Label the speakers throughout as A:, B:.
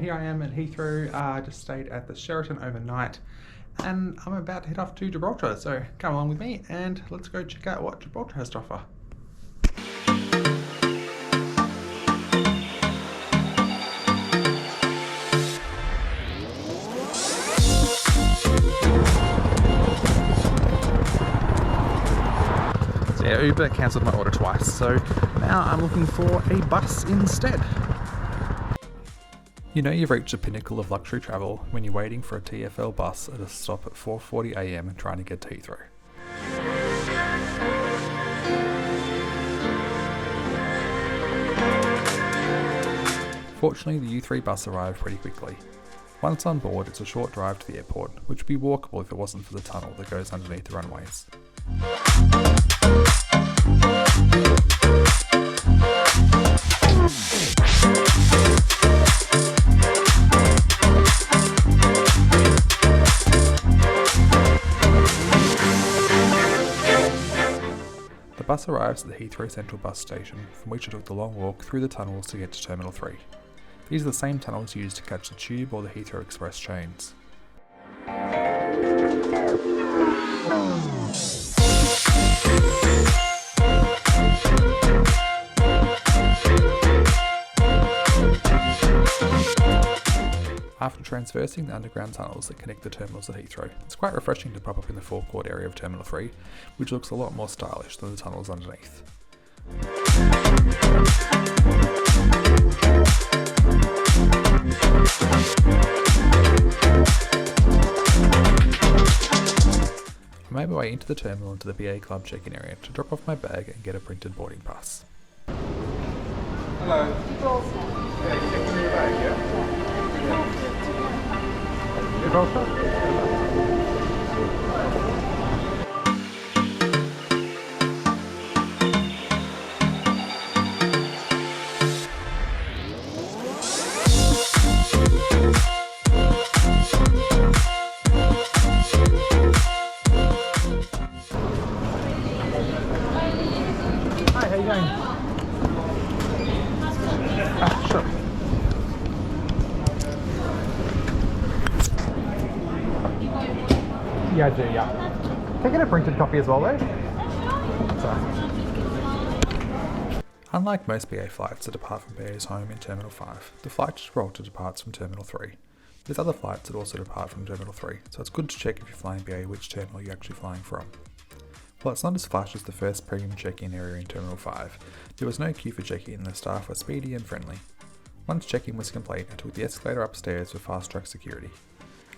A: here I am at Heathrow. Just stayed at the Sheraton overnight and I'm about to head off to Gibraltar, so come along with me and let's go check out what Gibraltar has to offer. So yeah, Uber cancelled my order twice, so now I'm looking for a bus instead. You know you've reached the pinnacle of luxury travel when you're waiting for a TfL bus at a stop at 4:40 AM and trying to get to Heathrow. Fortunately, the U3 bus arrived pretty quickly. Once on board, it's a short drive to the airport, which would be walkable if it wasn't for the tunnel that goes underneath the runways. The bus arrives at the Heathrow Central bus station, from which I took the long walk through the tunnels to get to Terminal 3. These are the same tunnels used to catch the Tube or the Heathrow Express trains. After traversing the underground tunnels that connect the terminals at Heathrow, it's quite refreshing to pop up in the forecourt area of Terminal 3, which looks a lot more stylish than the tunnels underneath. I made my way into the terminal into the BA Club check-in area to drop off my bag and get a printed boarding pass.
B: Hello. Yeah, you taking me your bag, yeah?
A: Gibraltar? Hi, how you going? Sure. Yeah, I do, yeah. Can I get a printed copy as well, though? Sorry. Unlike most BA flights that depart from BA's home in Terminal 5, the flight to Gibraltar departs from Terminal 3. There's other flights that also depart from Terminal 3, so it's good to check if you're flying BA which terminal you're actually flying from. While it's not as flash as the first premium check-in area in Terminal 5, there was no queue for check-in and the staff were speedy and friendly. Once check-in was complete, I took the escalator upstairs for fast-track security.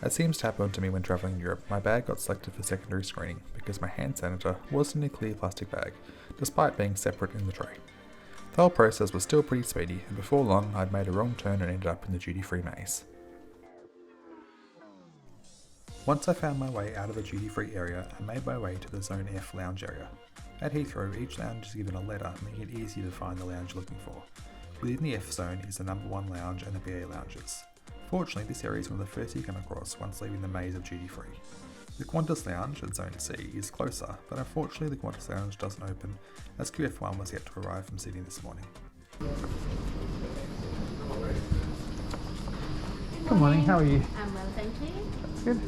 A: As seems to happen to me when travelling in Europe, my bag got selected for secondary screening because my hand sanitizer wasn't in a clear plastic bag, despite being separate in the tray. The whole process was still pretty speedy, and before long I'd made a wrong turn and ended up in the duty-free maze. Once I found my way out of the duty-free area, I made my way to the Zone F lounge area. At Heathrow, each lounge is given a letter, making it easier to find the lounge you're looking for. Within the F zone is the number 1 lounge and the BA lounges. Fortunately, this area is one of the first you come across once leaving the maze of duty-free. The Qantas lounge at Zone C is closer, but unfortunately the Qantas lounge doesn't open as QF1 was yet to arrive from Sydney this morning. Good morning, how are you?
C: I'm well, thank you.
A: That's good.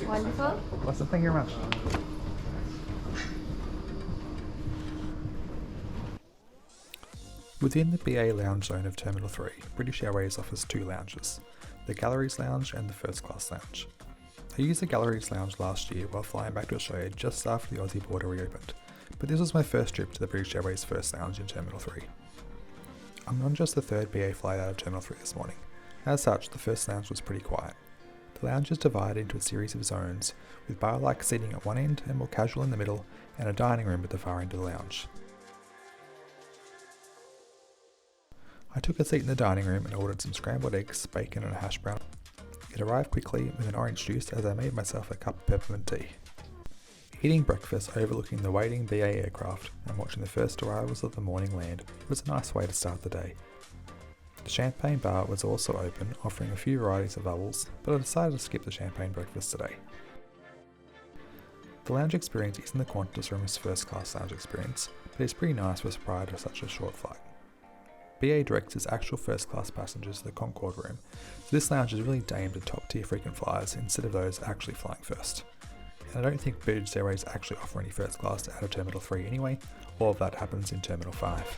C: Wonderful.
A: Awesome, thank you very much. Within the BA lounge zone of Terminal 3, British Airways offers 2 lounges, the Galleries Lounge and the First Class Lounge. I used the Galleries Lounge last year while flying back to Australia just after the Aussie border reopened, but this was my first trip to the British Airways First Lounge in Terminal 3. I'm on just the 3rd BA flight out of Terminal 3 this morning. As such, the first lounge was pretty quiet. The lounge is divided into a series of zones, with bar-like seating at one end and more casual in the middle, and a dining room at the far end of the lounge. I took a seat in the dining room and ordered some scrambled eggs, bacon and a hash brown. It arrived quickly with an orange juice as I made myself a cup of peppermint tea. Eating breakfast overlooking the waiting BA aircraft and watching the first arrivals of the morning land was a nice way to start the day. The champagne bar was also open, offering a few varieties of bubbles, but I decided to skip the champagne breakfast today. The lounge experience isn't the Qantas room's first class lounge experience, but it's pretty nice for us prior to such a short flight. BA directs its actual first class passengers to the Concorde room, so this lounge is really aimed at top tier frequent flyers instead of those actually flying first. And I don't think British Airways actually offer any first class out of Terminal 3 anyway, all of that happens in Terminal 5.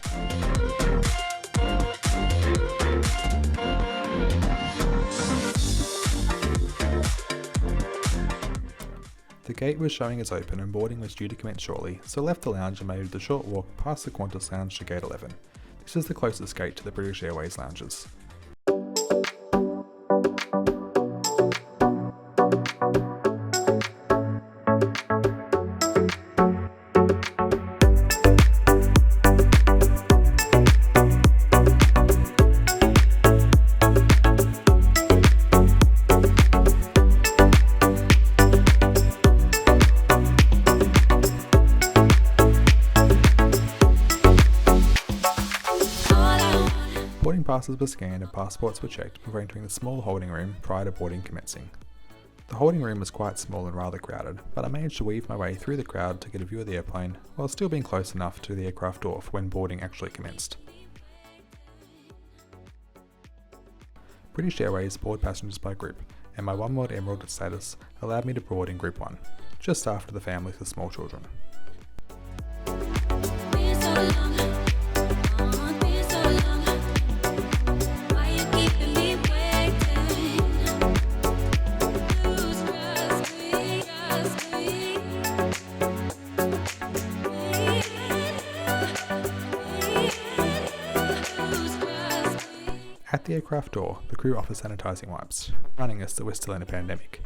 A: The gate was showing as open and boarding was due to commence shortly, so I left the lounge and made the short walk past the Qantas lounge to gate 11. This is the closest gate to the British Airways lounges. Boarding passes were scanned and passports were checked before entering the small holding room prior to boarding commencing. The holding room was quite small and rather crowded, but I managed to weave my way through the crowd to get a view of the airplane while still being close enough to the aircraft door for when boarding actually commenced. British Airways board passengers by group, and my One World Emerald status allowed me to board in Group 1, just after the families with small children. At the aircraft door, the crew offers sanitising wipes, reminding us that we're still in a pandemic.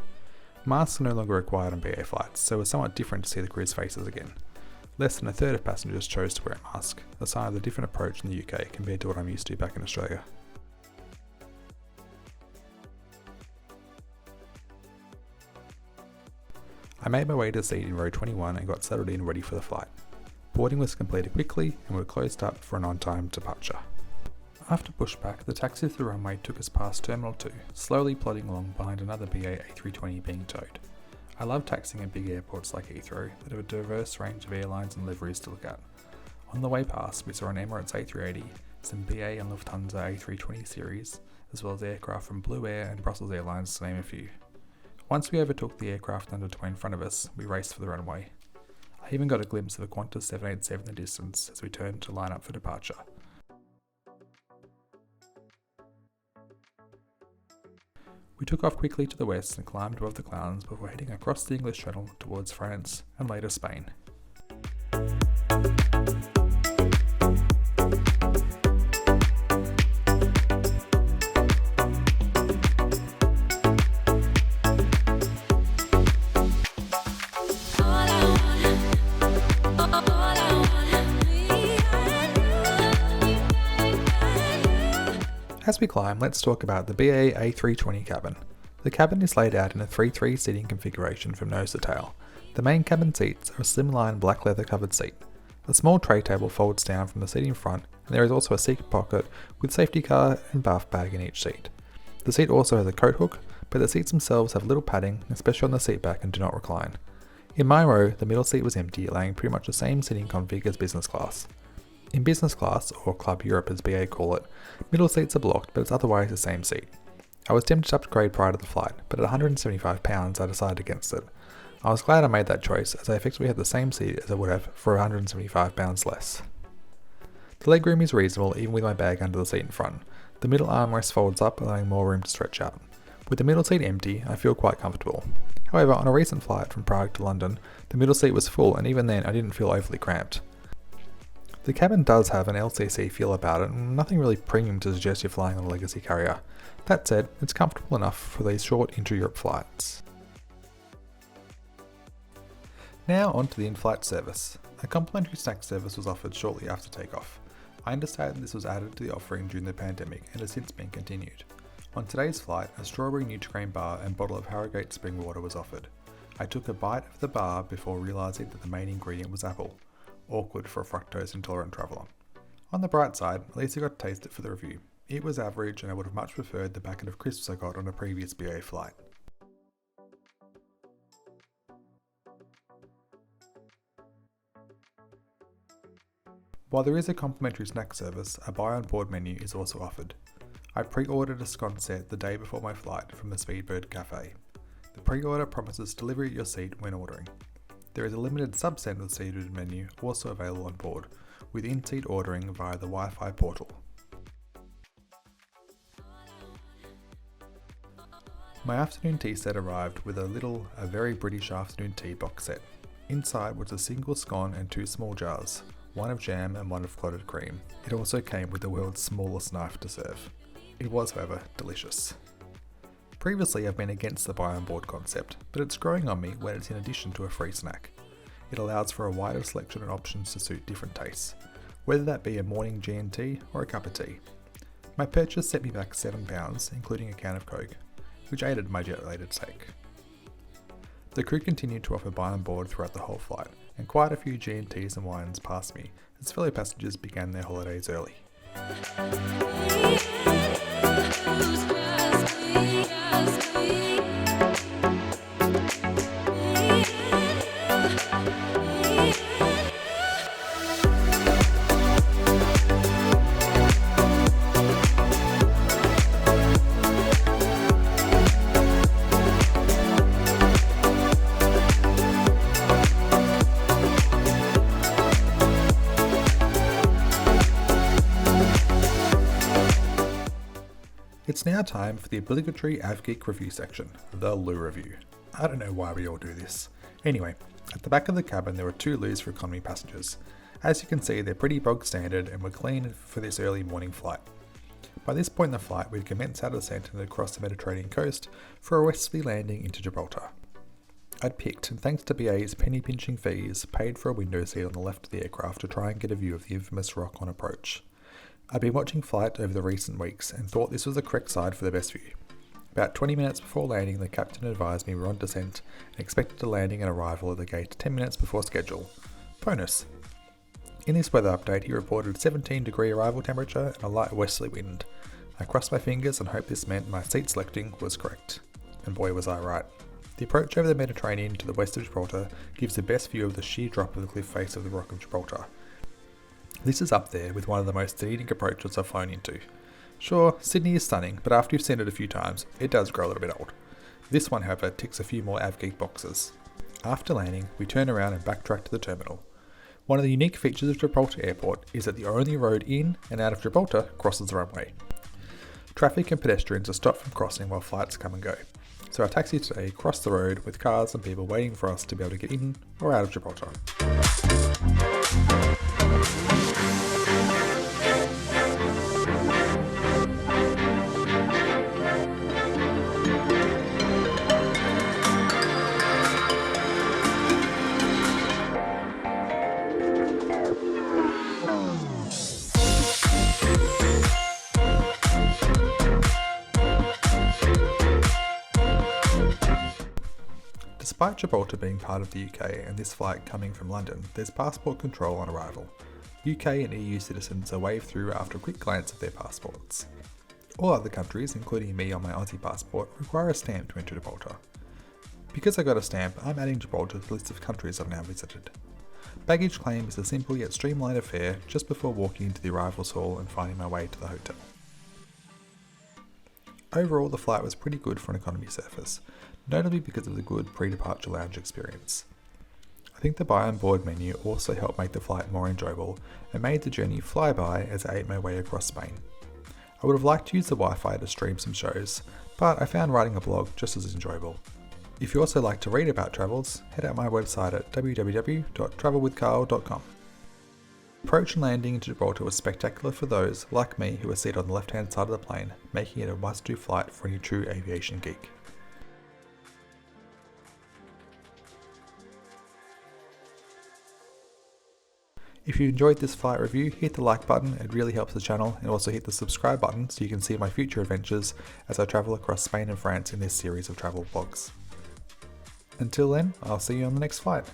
A: Masks are no longer required on BA flights, so it was somewhat different to see the crew's faces again. Less than a third of passengers chose to wear a mask, a sign of the different approach in the UK compared to what I'm used to back in Australia. I made my way to the seat in row 21 and got settled in ready for the flight. Boarding was completed quickly and we were closed up for an on-time departure. After pushback, the taxi to the runway took us past Terminal 2, slowly plodding along behind another BA A320 being towed. I love taxiing at big airports like Heathrow that have a diverse range of airlines and liveries to look at. On the way past, we saw an Emirates A380, some BA and Lufthansa A320 series, as well as aircraft from Blue Air and Brussels Airlines to name a few. Once we overtook the aircraft underway in front of us, we raced for the runway. I even got a glimpse of a Qantas 787 in the distance as we turned to line up for departure. We took off quickly to the west and climbed above the clouds before heading across the English Channel towards France and later Spain. As we climb, let's talk about the BA A320 cabin. The cabin is laid out in a 3-3 seating configuration from nose to tail. The main cabin seats are a slimline black leather covered seat. A small tray table folds down from the seat in front, and there is also a seat pocket with safety car and bath bag in each seat. The seat also has a coat hook, but the seats themselves have little padding, especially on the seat back, and do not recline. In my row, the middle seat was empty, allowing pretty much the same seating config as business class. In business class, or Club Europe as BA call it, middle seats are blocked, but it's otherwise the same seat. I was tempted to upgrade prior to the flight, but at £175 I decided against it. I was glad I made that choice, as I effectively had the same seat as I would have for £175 less. The legroom is reasonable even with my bag under the seat in front. The middle armrest folds up, allowing more room to stretch out. With the middle seat empty, I feel quite comfortable. However, on a recent flight from Prague to London, the middle seat was full, and even then I didn't feel overly cramped. The cabin does have an LCC feel about it, and nothing really premium to suggest you're flying on a legacy carrier. That said, it's comfortable enough for these short intra-Europe flights. Now on to the in-flight service. A complimentary snack service was offered shortly after takeoff. I understand this was added to the offering during the pandemic and has since been continued. On today's flight, a strawberry Nutri-Grain bar and bottle of Harrogate spring water was offered. I took a bite of the bar before realising that the main ingredient was apple. Awkward for a fructose intolerant traveller. On the bright side, at least I got to taste it for the review. It was average and I would have much preferred the packet of crisps I got on a previous BA flight. While there is a complimentary snack service, a buy on board menu is also offered. I pre-ordered a scone set the day before my flight from the Speedbird Cafe. The pre-order promises delivery at your seat when ordering. There is a limited subset of the seated menu also available on board, with in-seat ordering via the Wi-Fi portal. My afternoon tea set arrived with a very British afternoon tea box set. Inside was a single scone and 2 small jars, one of jam and one of clotted cream. It also came with the world's smallest knife to serve. It was, however, delicious. Previously I've been against the buy on board concept, but it's growing on me when it's in addition to a free snack. It allows for a wider selection of options to suit different tastes, whether that be a morning G&T or a cup of tea. My purchase set me back £7, including a can of Coke, which aided my jet-related sake. The crew continued to offer buy on board throughout the whole flight, and quite a few G&Ts and wines passed me as fellow passengers began their holidays early. It's now time for the obligatory AvGeek review section, the loo review. I don't know why we all do this. Anyway, at the back of the cabin there were 2 loos for economy passengers. As you can see, they're pretty bog standard and were clean for this early morning flight. By this point in the flight, we'd commenced our descent and across the Mediterranean coast for a westerly landing into Gibraltar. I'd picked, and thanks to BA's penny pinching fees, paid for a window seat on the left of the aircraft to try and get a view of the infamous rock on approach. I'd been watching flight over the recent weeks and thought this was the correct side for the best view. About 20 minutes before landing, the captain advised me we're on descent and expected a landing and arrival at the gate 10 minutes before schedule. Bonus! In this weather update, he reported 17-degree arrival temperature and a light westerly wind. I crossed my fingers and hoped this meant my seat selecting was correct. And boy was I right. The approach over the Mediterranean to the west of Gibraltar gives the best view of the sheer drop of the cliff face of the Rock of Gibraltar. This is up there with one of the most scenic approaches I've flown into. Sure, Sydney is stunning, but after you've seen it a few times, it does grow a little bit old. This one, however, ticks a few more AvGeek boxes. After landing, we turn around and backtrack to the terminal. One of the unique features of Gibraltar Airport is that the only road in and out of Gibraltar crosses the runway. Traffic and pedestrians are stopped from crossing while flights come and go. So our taxi today crossed the road with cars and people waiting for us to be able to get in or out of Gibraltar. Despite Gibraltar being part of the UK and this flight coming from London, there's passport control on arrival. UK and EU citizens are waved through after a quick glance at their passports. All other countries, including me on my Aussie passport, require a stamp to enter Gibraltar. Because I got a stamp, I'm adding Gibraltar to the list of countries I've now visited. Baggage claim is a simple yet streamlined affair just before walking into the arrivals hall and finding my way to the hotel. Overall, the flight was pretty good for an economy surface, notably because of the good pre-departure lounge experience. I think the buy on board menu also helped make the flight more enjoyable and made the journey fly by as I ate my way across Spain. I would have liked to use the Wi-Fi to stream some shows, but I found writing a blog just as enjoyable. If you also like to read about travels, head out my website at www.travelwithcarl.com. Approach and landing into Gibraltar was spectacular for those, like me, who are seated on the left-hand side of the plane, making it a must-do flight for any true aviation geek. If you enjoyed this flight review, hit the like button, it really helps the channel, and also hit the subscribe button so you can see my future adventures as I travel across Spain and France in this series of travel vlogs. Until then, I'll see you on the next flight.